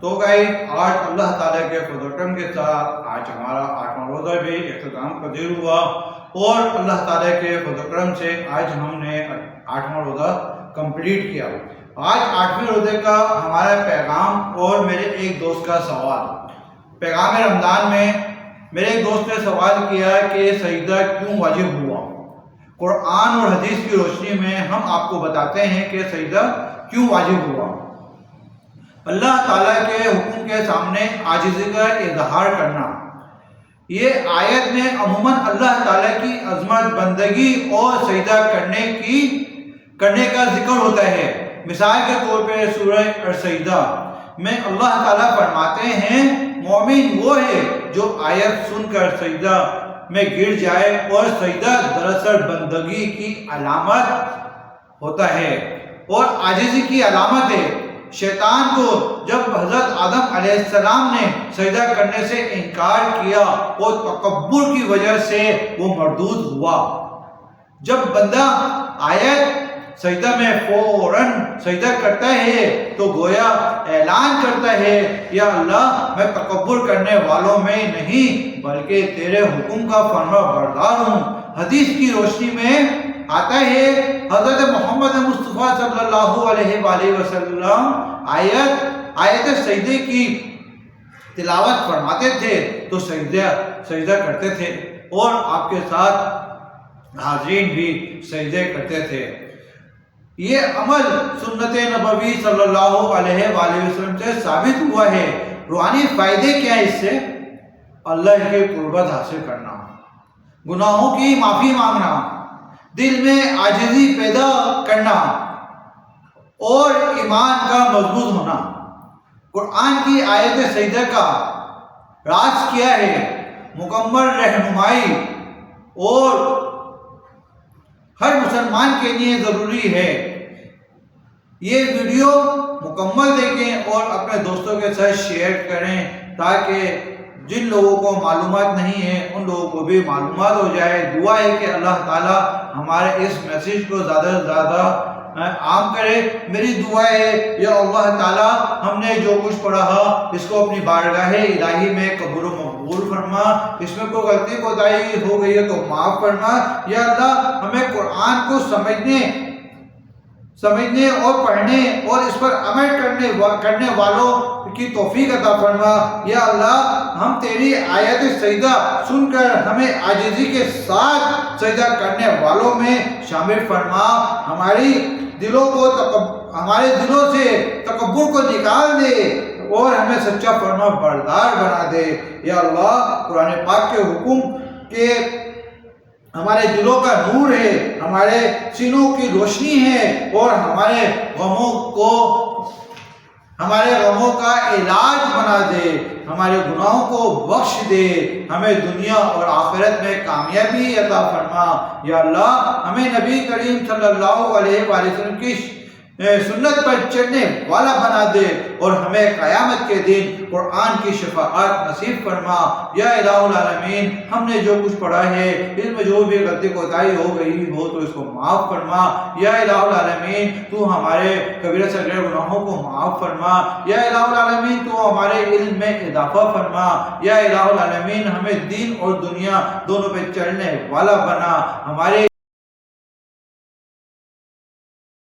تو گائز آج اللہ تعالیٰ کے فضل و کرم کے ساتھ آج ہمارا 8واں روزہ بھی اختتام پذیر ہوا، اور اللہ تعالیٰ کے فضل و کرم سے آج ہم نے 8واں روزہ کمپلیٹ کیا۔ آج 8ویں روزے کا ہمارا پیغام اور میرے ایک دوست کا سوال، پیغام رمضان میں میرے ایک دوست نے سوال کیا کہ سجدہ کیوں واجب ہوا؟ قرآن اور حدیث کی روشنی میں ہم آپ کو بتاتے ہیں کہ سجدہ کیوں واجب ہوا۔ اللہ تعالیٰ کے حکم کے سامنے عاجزی کا اظہار کرنا، یہ آیت میں عموماً اللہ تعالیٰ کی عظمت، بندگی اور سجدہ کرنے کا ذکر ہوتا ہے۔ مثال کے طور پہ سورہ السجدہ میں اللہ تعالیٰ فرماتے ہیں مومن وہ ہے جو آیت سن کر سجدہ میں گر جائے، اور سجدہ دراصل بندگی کی علامت ہوتا ہے اور عاجزی کی علامت ہے۔ شیطان کو جب حضرت آدم علیہ السلام نے سجدہ کرنے سے انکار کیا اور تکبر کی وجہ سے وہ مردود ہوا، جب بندہ آیت سجدہ میں فوراً سجدہ کرتا ہے تو گویا اعلان کرتا ہے یا اللہ میں تکبر کرنے والوں میں نہیں بلکہ تیرے حکم کا فرما بردار ہوں۔ حدیث کی روشنی میں آتا ہے حضرت محمد مصطفیٰ صلی اللہ علیہ وآلہ وسلم آیت سجدے کی تلاوت فرماتے تھے تو سجدہ کرتے تھے، اور آپ کے ساتھ حاضرین بھی سجدے کرتے تھے۔ یہ عمل سنت نبوی صلی اللہ علیہ وآلہ وسلم سے ثابت ہوا ہے۔ روحانی فائدے کیا ہے اس سے؟ اللہ کے قربت حاصل کرنا، گناہوں کی معافی مانگنا، دل میں عاجزی پیدا کرنا اور ایمان کا مضبوط ہونا۔ قرآن کی آیت سجدہ کا راز کیا ہے؟ مکمل رہنمائی اور ہر مسلمان کے لیے ضروری ہے۔ یہ ویڈیو مکمل دیکھیں اور اپنے دوستوں کے ساتھ شیئر کریں تاکہ جن لوگوں کو معلومات نہیں ہے ان لوگوں کو بھی معلومات ہو جائے۔ دعا ہے کہ اللہ تعالی ہمارے اس میسیج کو زیادہ سے زیادہ عام کرے۔ میری دعا ہے یا اللہ تعالی ہم نے جو کچھ پڑھا اس کو اپنی بارگاہ الہی میں قبول و مقبول فرما، اس میں کوئی غلطی کوتاہی ہو گئی ہے تو معاف فرما۔ یا اللہ ہمیں قرآن کو سمجھنے اور پڑھنے اور اس پر عمل کرنے والوں کی توفیق عطا فرما۔ یا اللہ ہم تیری آیت سجدہ سن کر ہمیں عاجزی کے ساتھ سجدہ کرنے والوں میں شامل فرما۔ ہمارے دلوں سے تکبر کو نکال دے اور ہمیں سچا فرما بردار بنا دے۔ یا اللہ قرآن پاک کے حکم کے ہمارے دلوں کا نور ہے، ہمارے سینوں کی روشنی ہے، اور ہمارے غموں کا علاج بنا دے، ہمارے گناہوں کو بخش دے، ہمیں دنیا اور آخرت میں کامیابی عطا فرما۔ یا اللہ ہمیں نبی کریم صلی اللہ علیہ وآلہ وسلم کی سنت پر چلنے والا بنا دے، اور ہمیں قیامت کے دن قرآن کی شفاعت نصیب فرما۔ یا الہ العالمین ہم نے جو کچھ پڑھا ہے اس میں جو بھی غلطی کوتاہی ہو گئی ہو تو اس کو معاف فرما۔ یا الہ العالمین تو ہمارے کبیرہ صغیرہ گناہوں کو معاف فرما۔ یا الہ العالمین تو ہمارے علم میں اضافہ فرما۔ یا الہ العالمین ہمیں دین اور دنیا دونوں پہ چلنے والا بنا۔ ہمارے